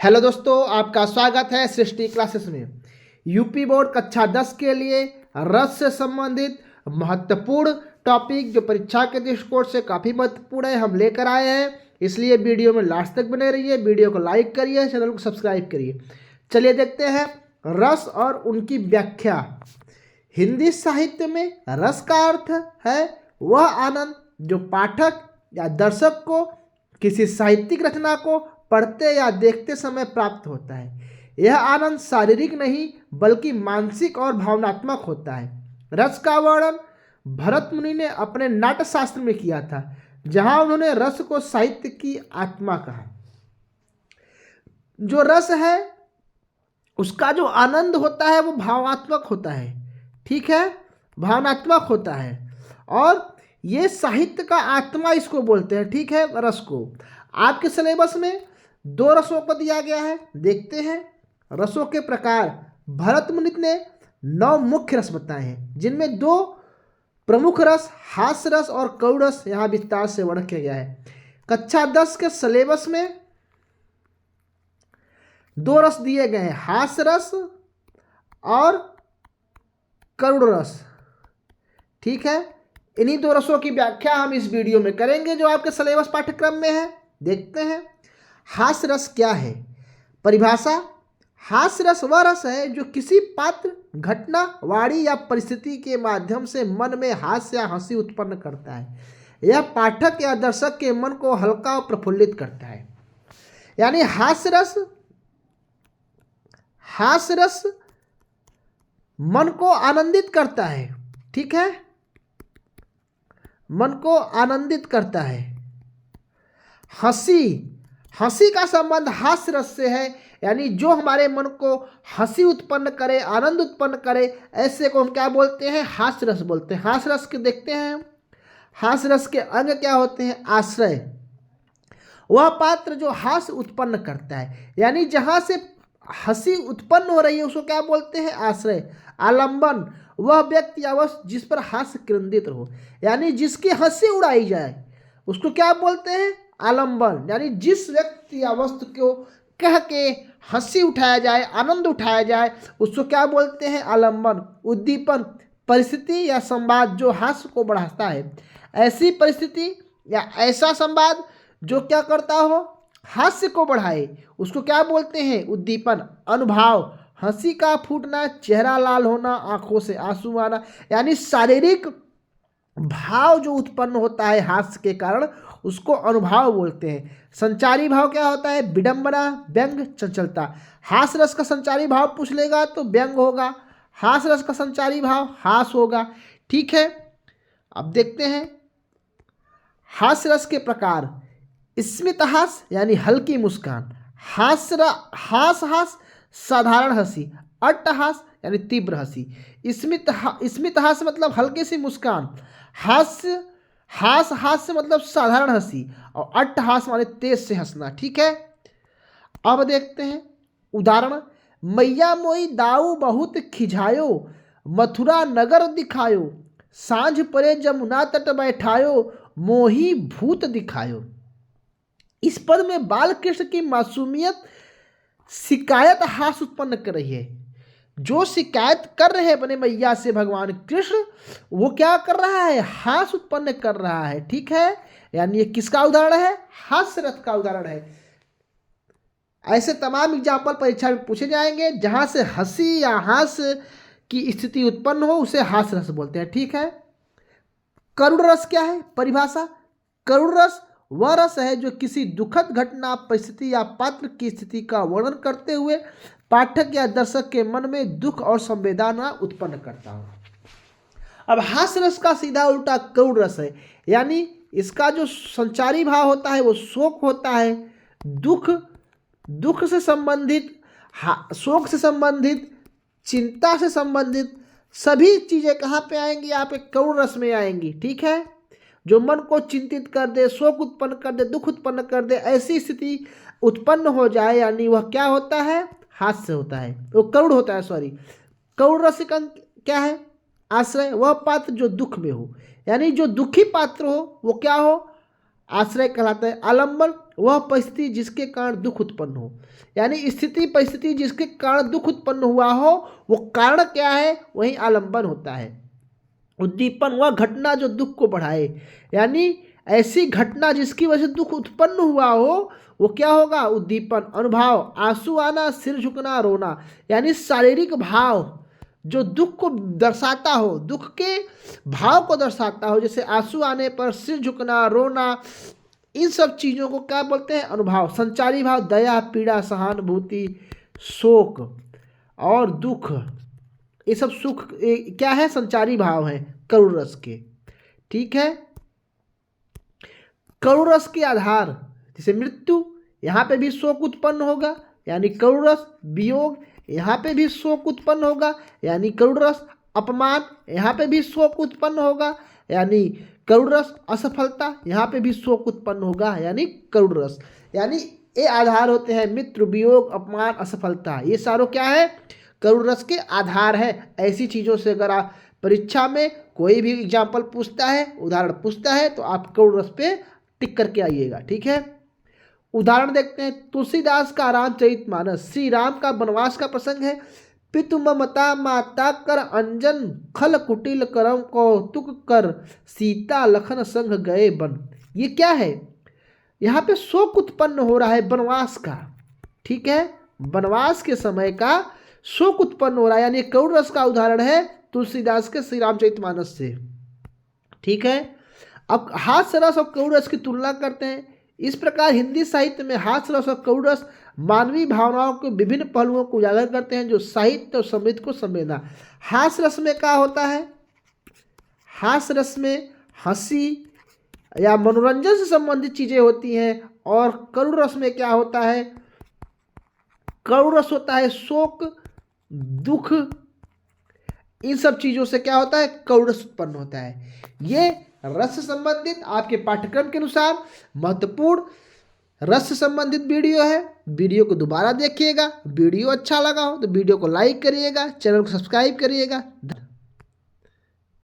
Hello दोस्तों, आपका स्वागत है सृष्टि क्लासेस में। यूपी बोर्ड कक्षा 10 के लिए रस से संबंधित महत्वपूर्ण टॉपिक जो परीक्षा के दृष्टिकोण से काफ़ी महत्वपूर्ण है हम लेकर आए हैं, इसलिए वीडियो में लास्ट तक बने रहिए। वीडियो को लाइक करिए, चैनल को सब्सक्राइब करिए। चलिए देखते हैं रस और उनकी व्याख्या। हिंदी साहित्य में रस का अर्थ है वह आनंद जो पाठक या दर्शक को किसी साहित्यिक रचना को पढ़ते या देखते समय प्राप्त होता है। यह आनंद शारीरिक नहीं बल्कि मानसिक और भावनात्मक होता है। रस का वर्णन भरत मुनि ने अपने नाट्य शास्त्र में किया था, जहां उन्होंने रस को साहित्य की आत्मा कहा। जो रस है उसका जो आनंद होता है वो भावनात्मक होता है, ठीक है, भावनात्मक होता है। और ये साहित्य का आत्मा इसको बोलते हैं, ठीक है, रस को। आपके सिलेबस में 2 रसों को दिया गया है, देखते हैं रसों के प्रकार। भरत मुनि ने 9 मुख्य रस बताए हैं, जिनमें 2 प्रमुख रस हास्य रस और करुण रस यहाँ विस्तार से वर्णन किया गया है। कक्षा 10 के सिलेबस में 2 रस दिए गए हैं, हास्य रस और करुण रस, ठीक है। इन्हीं 2 रसों की व्याख्या हम इस वीडियो में करेंगे जो आपके सिलेबस पाठ्यक्रम में है। देखते हैं हास्य रस क्या है। परिभाषा: हास्य रस वह रस है जो किसी पात्र, घटना, वाणी या परिस्थिति के माध्यम से मन में हास्य या हंसी उत्पन्न करता है। यह पाठक या दर्शक के मन को हल्का और प्रफुल्लित करता है। यानी हास्य रस मन को आनंदित करता है, ठीक है, मन को आनंदित करता है। हंसी का संबंध हास्य रस से है, यानी जो हमारे मन को हंसी उत्पन्न करे, आनंद उत्पन्न करे, ऐसे को हम क्या बोलते हैं? हास्य रस बोलते हैं। हास्य रस के देखते हैं, हास्य रस के अंग क्या होते हैं? आश्रय, वह पात्र जो हास्य उत्पन्न करता है, यानी जहां से हंसी उत्पन्न हो रही है उसको क्या बोलते हैं? आश्रय। आलंबन, वह व्यक्ति या वस्तु जिस पर हास्य केंद्रित हो, यानी जिसकी हंसी उड़ाई जाए उसको क्या बोलते हैं? आलंबन। यानी जिस व्यक्ति या वस्तु को कह के हंसी उठाया जाए, आनंद उठाया जाए, उसको क्या बोलते हैं? आलंबन। उद्दीपन, परिस्थिति या संवाद जो हास्य को बढ़ाता है। ऐसी परिस्थिति या ऐसा संवाद जो क्या करता हो? हास्य को बढ़ाए, उसको क्या बोलते हैं? उद्दीपन। अनुभाव, हंसी का फूटना, चेहरा लाल होना, आंखों से आंसू आना, यानी शारीरिक भाव जो उत्पन्न होता है हास्य के कारण, उसको अनुभाव बोलते हैं। संचारी भाव क्या होता है? विडंबना, व्यंग, चंचलता। हास्य रस का संचारी भाव पूछ लेगा तो व्यंग होगा, हास्य रस का संचारी भाव हास होगा, ठीक है। अब देखते हैं हास्य रस के प्रकार। स्मित हास्य यानी हल्की मुस्कान, हास साधारण हंसी, अट्टहास यानी तीव्र हंसी। स्मित हास्य मतलब हल्की सी मुस्कान, हास्य मतलब साधारण हंसी, और अट्टहास माने तेज से हंसना, ठीक है। अब देखते हैं उदाहरण। मैया मोई दाऊ बहुत खिझायो, मथुरा नगर दिखायो, सांझ परे जमुना तट बैठायो, मोही भूत दिखायो। इस पद में बाल कृष्ण की मासूमियत शिकायत हास्य उत्पन्न कर रही है। जो शिकायत कर रहे हैं अपने मैया से भगवान कृष्ण, वो क्या कर रहा है? हास्य उत्पन्न कर रहा है, ठीक है। यानी ये किसका उदाहरण है? हास्य रस का उदाहरण है। ऐसे तमाम एग्जाम्पल परीक्षा में पूछे जाएंगे जहां से हंसी या हास्य की स्थिति उत्पन्न हो, उसे हास्य रस बोलते हैं, ठीक है। करुण रस क्या है? परिभाषा: करुण रस वह रस है जो किसी दुखद घटना, परिस्थिति या पात्र की स्थिति का वर्णन करते हुए पाठक या दर्शक के मन में दुख और संवेदना उत्पन्न करता हो। अब हास्य रस का सीधा उल्टा करुण रस है, यानी इसका जो संचारी भाव होता है वो शोक होता है। दुख से संबंधित, शोक से संबंधित, चिंता से संबंधित सभी चीजें कहाँ पे आएंगी? यहाँ पे करुण रस में आएंगी, ठीक है। जो मन को चिंतित कर दे, शोक उत्पन्न कर दे, दुख उत्पन्न कर दे, ऐसी स्थिति उत्पन्न हो जाए, यानी वह क्या होता है? हास्य होता है, वो करुण होता है, सॉरी। करुण रस का क्या है? आश्रय, वह पात्र जो दुख में हो, यानी जो दुखी पात्र हो वो क्या हो? आश्रय कहलाता है। आलंबन, वह परिस्थिति जिसके कारण दुख उत्पन्न हो। यानी स्थिति परिस्थिति जिसके कारण दुख उत्पन्न हुआ हो, वो कारण क्या है, वही आलंबन होता है। उद्दीपन वह घटना जो दुख को बढ़ाए, यानी ऐसी घटना जिसकी वजह से दुख उत्पन्न हुआ हो, वो क्या होगा, उद्दीपन। अनुभाव, आंसू आना, सिर झुकना, रोना, यानी शारीरिक भाव जो दुख को दर्शाता हो, दुख के भाव को दर्शाता हो, जैसे आंसू आने पर, सिर झुकना, रोना, इन सब चीज़ों को क्या बोलते हैं, अनुभाव। संचारी भाव, दया, पीड़ा, सहानुभूति, शोक और दुख, ये सब सुख क्या है, संचारी भाव हैं करुण रस के। ठीक है, करुण रस के आधार, जैसे मृत्यु, यहाँ पे भी शोक उत्पन्न होगा, यानी करुण रस। वियोग, यहाँ पे भी शोक उत्पन्न होगा, यानी करुण रस। अपमान, यहाँ पे भी शोक उत्पन्न होगा, यानी करुण रस। असफलता, यहाँ पे भी शोक उत्पन्न होगा, यानी करुण रस। यानी ये आधार होते हैं, मित्र, वियोग, अपमान, असफलता, ये सारों क्या है, करुण रस के आधार है। ऐसी चीज़ों से अगर आप परीक्षा में कोई भी एग्जाम्पल पूछता है, उदाहरण पूछता है, तो आप करुण रस पे टिक करके आइएगा। ठीक है, उदाहरण देखते हैं। तुलसीदास का रामचरितमानस, श्री राम का वनवास का प्रसंग है। पितु ममता माता कर अंजन, खल कुटिल करम कौतुक कर, सीता लखन संग गए वन। ये क्या है, यहाँ पे शोक उत्पन्न हो रहा है वनवास का। ठीक है, वनवास के समय का शोक उत्पन्न हो रहा है, यानी करुण रस का उदाहरण है तुलसीदास के श्री रामचरितमानस से। ठीक है, अब हास्य रस और करुण रस की तुलना करते हैं। इस प्रकार हिंदी साहित्य में हास्य रस और करुण रस मानवीय भावनाओं के विभिन्न पहलुओं को उजागर करते हैं, जो साहित्य और समृद्ध को संवेदना। हास्य रस में क्या होता है, हास्य रस में हंसी या मनोरंजन से संबंधित चीजें होती हैं, और करुण रस में क्या होता है, करुण रस होता है शोक, दुख, इन सब चीजों से क्या होता है, करुण रस उत्पन्न होता है। ये रस से संबंधित आपके पाठ्यक्रम के अनुसार महत्वपूर्ण रस से संबंधित वीडियो है। वीडियो को दोबारा देखिएगा। वीडियो अच्छा लगा हो तो वीडियो को लाइक करिएगा, चैनल को सब्सक्राइब करिएगा।